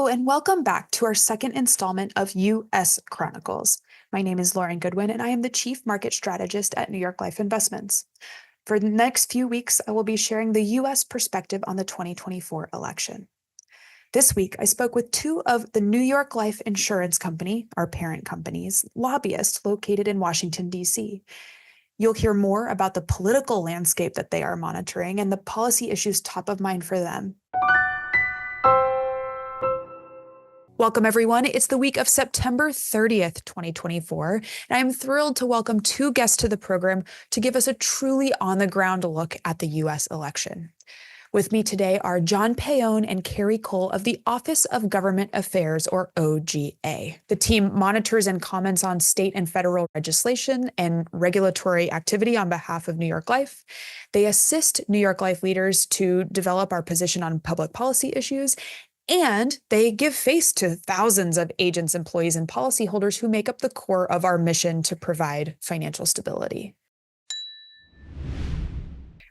Hello, and welcome back to our second installment of US Chronicles. My name is Lauren Goodwin, and I am the Chief Market Strategist at New York Life Investments. For the next few weeks, I will be sharing the US perspective on the 2024 election. This week, I spoke with two of the New York Life Insurance Company, our parent company's, lobbyists located in Washington, D.C. You'll hear more about the political landscape that they are monitoring and the policy issues top of mind for them. Welcome, everyone. It's the week of September 30th, 2024, and I'm thrilled to welcome two guests to the program to give us a truly on-the-ground look at the U.S. election. With me today are John Paone and Kerry of the Office of Government Affairs, or OGA. The team monitors and comments on state and federal legislation and regulatory activity on behalf of New York Life. They assist New York Life leaders to develop our position on public policy issues, and they give face to thousands of agents, employees, and policyholders who make up the core of our mission to provide financial stability.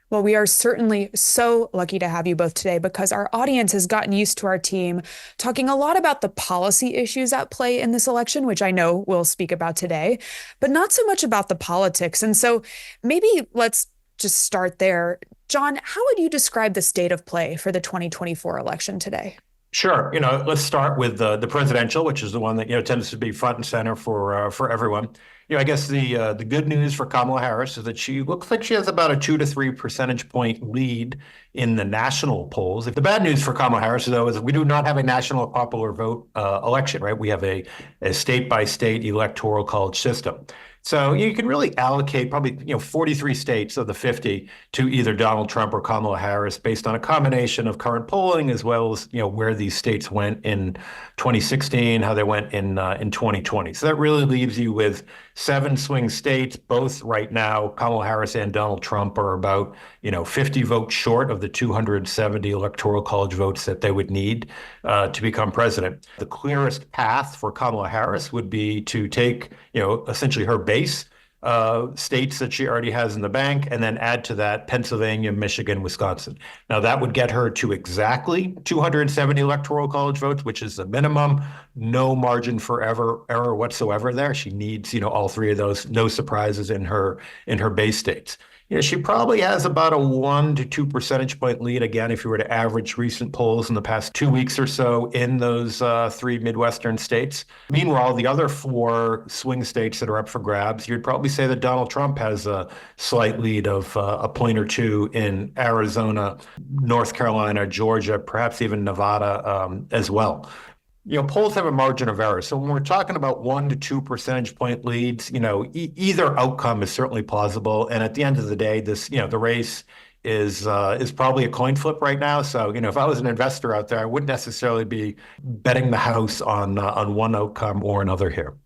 Well, we are certainly so lucky to have you both today because our audience has gotten used to our team talking a lot about the policy issues at play in this election, which I know we'll speak about today, but not so much about the politics. And so maybe let's just start there. John, how would you describe the state of play for the 2024 election today? Sure. Let's start with the presidential, which is the one that, tends to be front and center for everyone. I guess the good news for Kamala Harris is that she looks like she has about a 2 to 3 percentage point lead in the national polls. The bad news for Kamala Harris, though, is that we do not have a national popular vote election, right? We have a state-by-state electoral college system. So you can really allocate probably 43 states of the 50 to either Donald Trump or Kamala Harris based on a combination of current polling as well as where these states went in 2016, how they went in 2020. So that really leaves you with 7 swing states. Both right now, Kamala Harris and Donald Trump are about 50 votes short of the 270 electoral college votes that they would need to become president. The clearest path for Kamala Harris would be to take essentially her base states that she already has in the bank, and then add to that Pennsylvania, Michigan, Wisconsin. Now, that would get her to exactly 270 electoral college votes, which is the minimum. No margin for error whatsoever there. She needs, all 3 of those. No surprises in her base states. She probably has about a 1 to 2 percentage point lead, again, if you were to average recent polls in the past 2 weeks or so in those 3 Midwestern states. Meanwhile, the other 4 swing states that are up for grabs, you'd probably say that Donald Trump has a slight lead of a point or 2 in Arizona, North Carolina, Georgia, perhaps even Nevada as well. Polls have a margin of error. So when we're talking about 1 to 2 percentage point leads, either outcome is certainly plausible. And at the end of the day, this, the race is probably a coin flip right now. So, if I was an investor out there, I wouldn't necessarily be betting the house on one outcome or another here.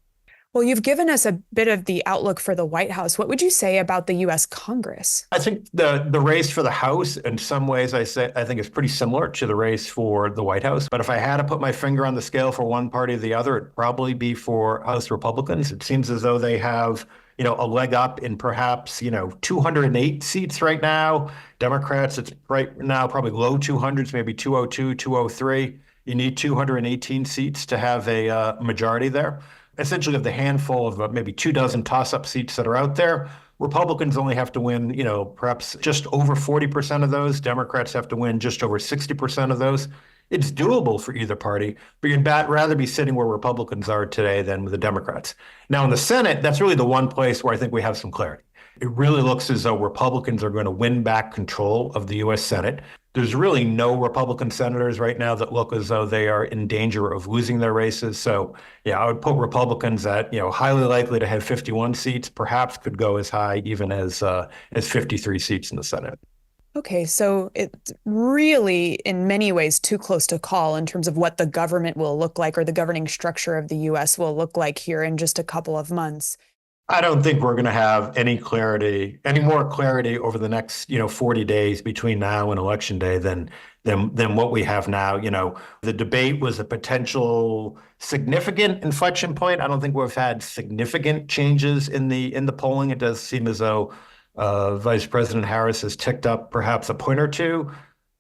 Well, you've given us a bit of the outlook for the White House. What would you say about the U.S. Congress? I think the race for the House, in some ways, I think is pretty similar to the race for the White House. But if I had to put my finger on the scale for one party or the other, it'd probably be for House Republicans. It seems as though they have, a leg up in perhaps, 208 seats right now. Democrats, it's right now probably low 200s, maybe 202, 203. You need 218 seats to have a majority there. Essentially, of the handful of maybe 2 dozen toss-up seats that are out there, Republicans only have to win, perhaps just over 40% of those. Democrats have to win just over 60% of those. It's doable for either party, but you'd rather be sitting where Republicans are today than with the Democrats. Now, in the Senate, that's really the one place where I think we have some clarity. It really looks as though Republicans are going to win back control of the U.S. Senate. There's really no Republican senators right now that look as though they are in danger of losing their races. So, I would put Republicans at, highly likely to have 51 seats, perhaps could go as high even as 53 seats in the Senate. Okay, so it's really, in many ways, too close to call in terms of what the government will look like or the governing structure of the U.S. will look like here in just a couple of months. I don't think we're going to have any more clarity over the next, 40 days between now and Election Day than what we have now. The debate was a potential significant inflection point. I don't think we've had significant changes in the polling. It does seem as though Vice President Harris has ticked up perhaps a point or two,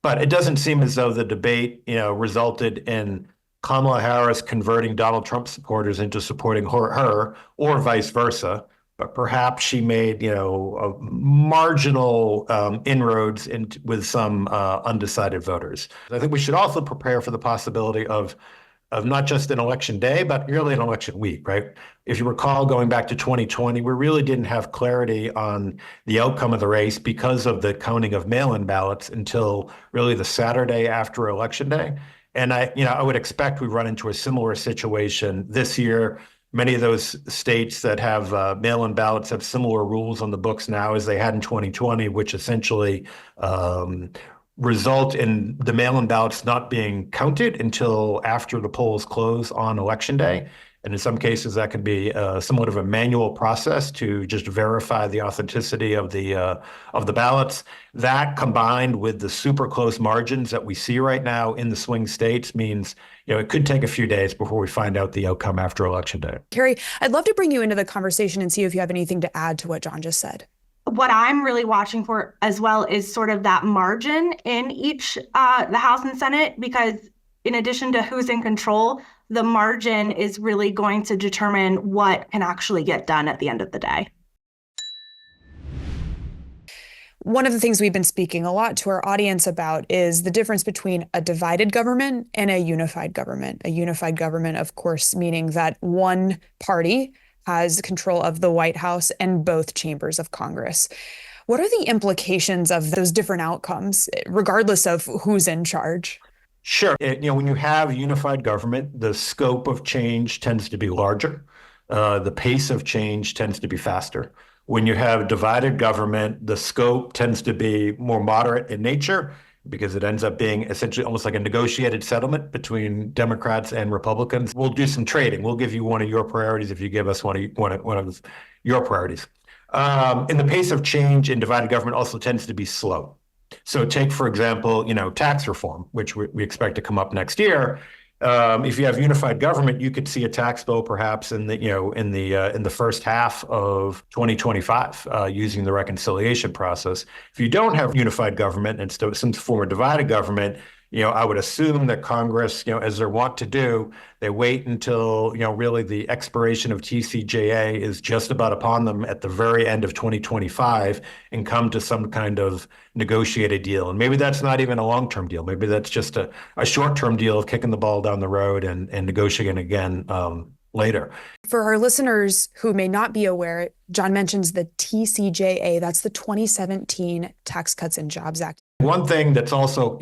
but it doesn't seem as though the debate, resulted in Kamala Harris converting Donald Trump supporters into supporting her or vice versa. But perhaps she made, marginal inroads with some undecided voters. I think we should also prepare for the possibility of not just an election day, but really an election week, right? If you recall, going back to 2020, we really didn't have clarity on the outcome of the race because of the counting of mail-in ballots until really the Saturday after Election Day. And I would expect we run into a similar situation this year. Many of those states that have mail-in ballots have similar rules on the books now as they had in 2020, which essentially result in the mail-in ballots not being counted until after the polls close on Election Day. And in some cases, that can be somewhat of a manual process to just verify the authenticity of the ballots. That, combined with the super close margins that we see right now in the swing states, means it could take a few days before we find out the outcome after Election Day. Kerry, I'd love to bring you into the conversation and see if you have anything to add to what John just said. What I'm really watching for as well is sort of that margin in each, the House and Senate, because in addition to who's in control, the margin is really going to determine what can actually get done at the end of the day. One of the things we've been speaking a lot to our audience about is the difference between a divided government and a unified government. A unified government, of course, meaning that one party has control of the White House and both chambers of Congress. What are the implications of those different outcomes, regardless of who's in charge? Sure. When you have a unified government, the scope of change tends to be larger. The pace of change tends to be faster. When you have divided government, the scope tends to be more moderate in nature because it ends up being essentially almost like a negotiated settlement between Democrats and Republicans. We'll do some trading. We'll give you one of your priorities if you give us one of your priorities. And the pace of change in divided government also tends to be slow. So take, for example, tax reform, which we expect to come up next year. If you have unified government, you could see a tax bill perhaps in the first half of 2025 using the reconciliation process. If you don't have unified government and still some form of divided government, I would assume that Congress, as they're wont to do, they wait until, really the expiration of TCJA is just about upon them at the very end of 2025 and come to some kind of negotiated deal. And maybe that's not even a long-term deal. Maybe that's just a short-term deal of kicking the ball down the road and negotiating again later. For our listeners who may not be aware, John mentions the TCJA. That's the 2017 Tax Cuts and Jobs Act. One thing that's also,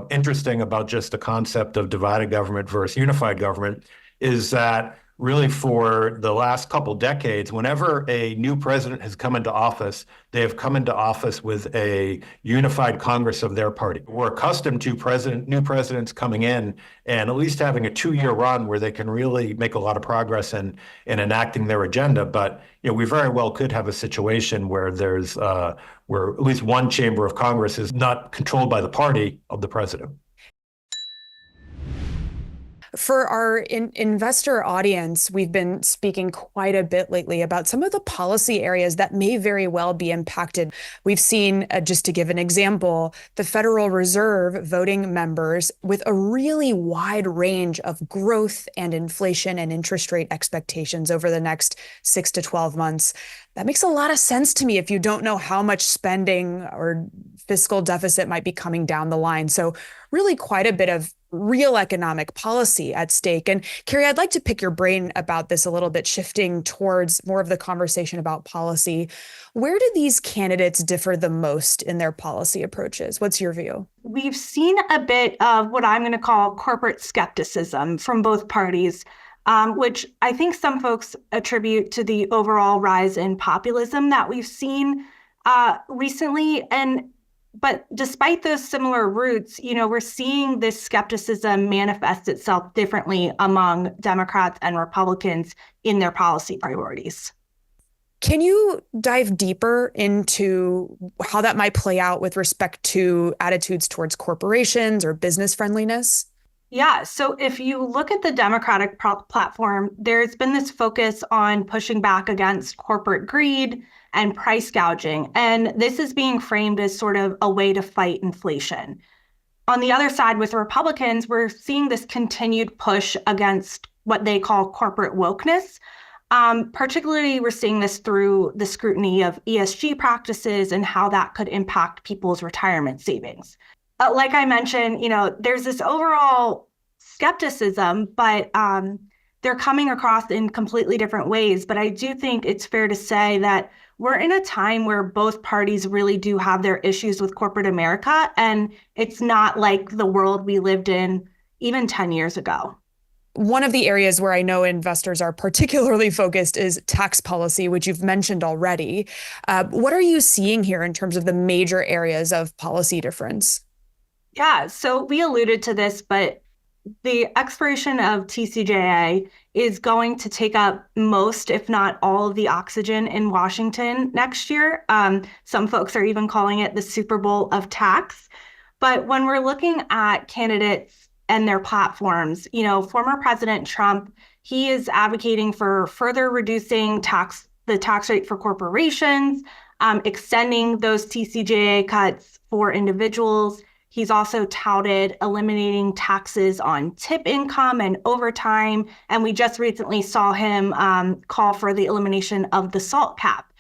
interesting about just the concept of divided government versus unified government is that really for the last couple decades, whenever a new president has come into office, they have come into office with a unified Congress of their party. We're accustomed to new presidents coming in and at least having a 2-year run where they can really make a lot of progress in enacting their agenda. But we very well could have a situation where where at least one chamber of Congress is not controlled by the party of the president. For our investor audience, we've been speaking quite a bit lately about some of the policy areas that may very well be impacted. We've seen, just to give an example, the Federal Reserve voting members with a really wide range of growth and inflation and interest rate expectations over the next 6 to 12 months. That makes a lot of sense to me if you don't know how much spending or fiscal deficit might be coming down the line. So really quite a bit of real economic policy at stake. And Kerry, I'd like to pick your brain about this a little bit, shifting towards more of the conversation about policy. Where do these candidates differ the most in their policy approaches? What's your view? We've seen a bit of what I'm going to call corporate skepticism from both parties, which I think some folks attribute to the overall rise in populism that we've seen recently. But despite those similar roots, we're seeing this skepticism manifest itself differently among Democrats and Republicans in their policy priorities. Can you dive deeper into how that might play out with respect to attitudes towards corporations or business friendliness? Yeah, so if you look at the Democratic platform, there's been this focus on pushing back against corporate greed and price gouging. And this is being framed as sort of a way to fight inflation. On the other side, with Republicans, we're seeing this continued push against what they call corporate wokeness. Particularly, we're seeing this through the scrutiny of ESG practices and how that could impact people's retirement savings. Like I mentioned, there's this overall skepticism, but they're coming across in completely different ways. But I do think it's fair to say that we're in a time where both parties really do have their issues with corporate America, and it's not like the world we lived in even 10 years ago. One of the areas where I know investors are particularly focused is tax policy, which you've mentioned already. What are you seeing here in terms of the major areas of policy difference? Yeah, so we alluded to this, but the expiration of TCJA is going to take up most, if not all, of the oxygen in Washington next year. Some folks are even calling it the Super Bowl of tax. But when we're looking at candidates and their platforms, former President Trump, he is advocating for further reducing the tax rate for corporations, extending those TCJA cuts for individuals. He's also touted eliminating taxes on tip income and overtime. And we just recently saw him call for the elimination of the SALT cap.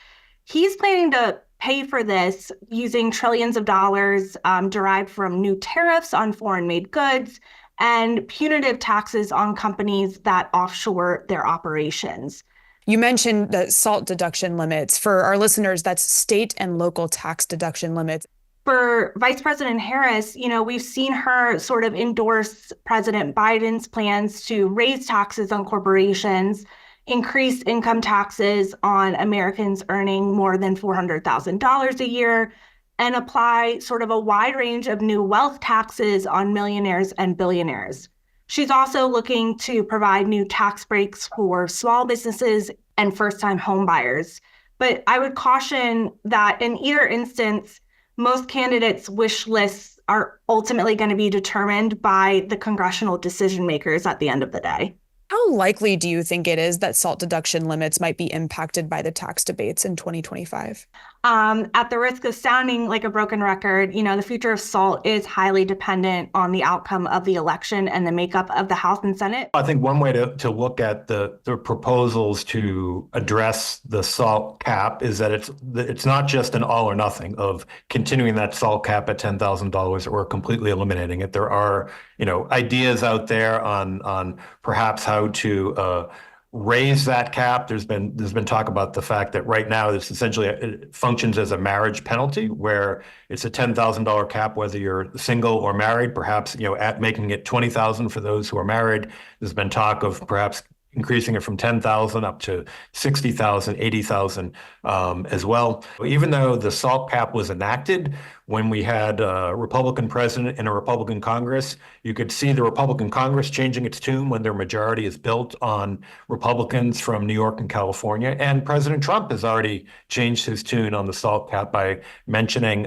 He's planning to pay for this using trillions of dollars derived from new tariffs on foreign-made goods and punitive taxes on companies that offshore their operations. You mentioned the SALT deduction limits. For our listeners, that's state and local tax deduction limits. For Vice President Harris, we've seen her sort of endorse President Biden's plans to raise taxes on corporations, increase income taxes on Americans earning more than $400,000 a year, and apply sort of a wide range of new wealth taxes on millionaires and billionaires. She's also looking to provide new tax breaks for small businesses and first-time home buyers. But I would caution that in either instance, most candidates' wish lists are ultimately going to be determined by the congressional decision makers at the end of the day. How likely do you think it is that SALT deduction limits might be impacted by the tax debates in 2025? At the risk of sounding like a broken record, the future of SALT is highly dependent on the outcome of the election and the makeup of the House and Senate. I think one way to look at the proposals to address the SALT cap is that it's not just an all or nothing of continuing that SALT cap at $10,000 or completely eliminating it. There are ideas out there on perhaps how to raise that cap. There's been talk about the fact that right now this essentially it functions as a marriage penalty, where it's a $10,000 cap whether you're single or married. Perhaps at making it $20,000 for those who are married. There's been talk of perhaps increasing it from 10,000 up to 60,000, 80,000 as well. Even though the SALT cap was enacted when we had a Republican president and a Republican Congress, you could see the Republican Congress changing its tune when their majority is built on Republicans from New York and California. And President Trump has already changed his tune on the SALT cap by mentioning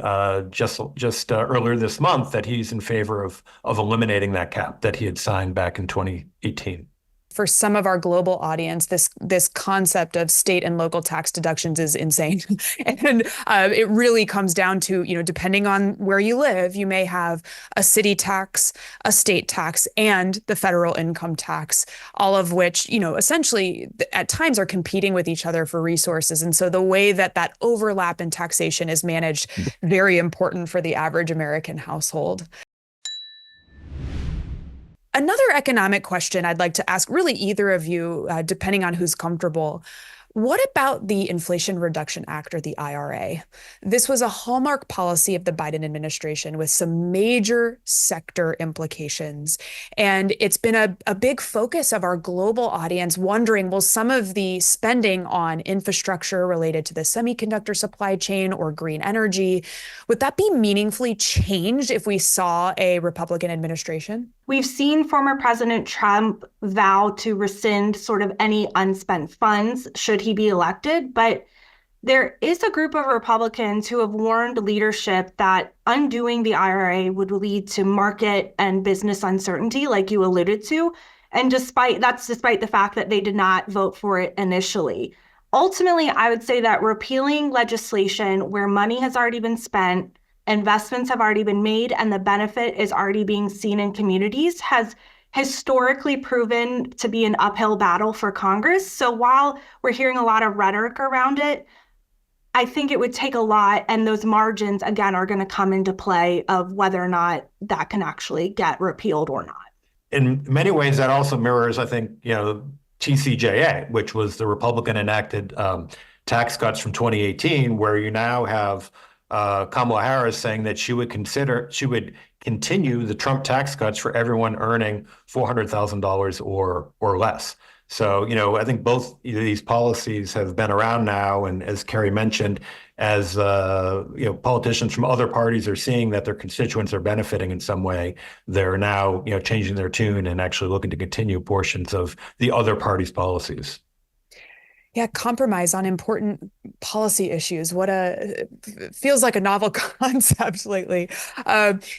just earlier this month that he's in favor of eliminating that cap that he had signed back in 2018. For some of our global audience, this concept of state and local tax deductions is insane. And it really comes down to, depending on where you live, you may have a city tax, a state tax, and the federal income tax, all of which, essentially at times are competing with each other for resources. And so the way that overlap in taxation is managed, very important for the average American household. Another economic question I'd like to ask really either of you, depending on who's comfortable. What about the Inflation Reduction Act, or the IRA? This was a hallmark policy of the Biden administration with some major sector implications. And it's been a big focus of our global audience wondering, will some of the spending on infrastructure related to the semiconductor supply chain or green energy, would that be meaningfully changed if we saw a Republican administration? We've seen former President Trump vow to rescind sort of any unspent funds should he be elected, but there is a group of Republicans who have warned leadership that undoing the IRA would lead to market and business uncertainty, like you alluded to, and despite the fact that they did not vote for it initially. Ultimately, I would say that repealing legislation where money has already been spent investments have already been made and the benefit is already being seen in communities has historically proven to be an uphill battle for Congress. So while we're hearing a lot of rhetoric around it, I think it would take a lot, and those margins, again, are going to come into play of whether or not that can actually get repealed or not. In many ways, that also mirrors, I think, TCJA, which was the Republican enacted tax cuts from 2018, where you now have Kamala Harris saying that she would continue the Trump tax cuts for everyone earning $400,000 or less. So, I think both these policies have been around now. And as Kerry mentioned, as politicians from other parties are seeing that their constituents are benefiting in some way, they're now, changing their tune and actually looking to continue portions of the other party's policies. Yeah, compromise on important policy issues. Feels like a novel concept lately.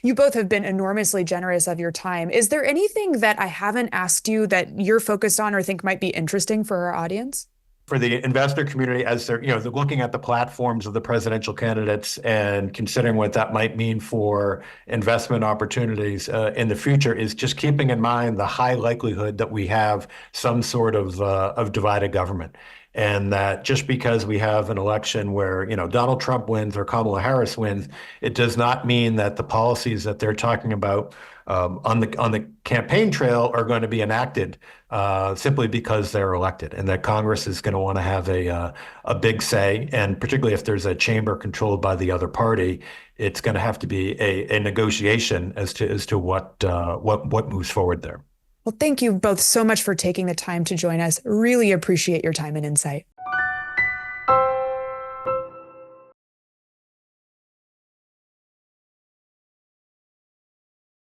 You both have been enormously generous of your time. Is there anything that I haven't asked you that you're focused on or think might be interesting for our audience? For the investor community, as they're looking at the platforms of the presidential candidates and considering what that might mean for investment opportunities in the future, is just keeping in mind the high likelihood that we have some sort of divided government. And that just because we have an election where, Donald Trump wins or Kamala Harris wins, it does not mean that the policies that they're talking about on the campaign trail are going to be enacted simply because they're elected, and that Congress is going to want to have a big say. And particularly if there's a chamber controlled by the other party, it's going to have to be a negotiation as to what moves forward there. Well, thank you both so much for taking the time to join us. Really appreciate your time and insight.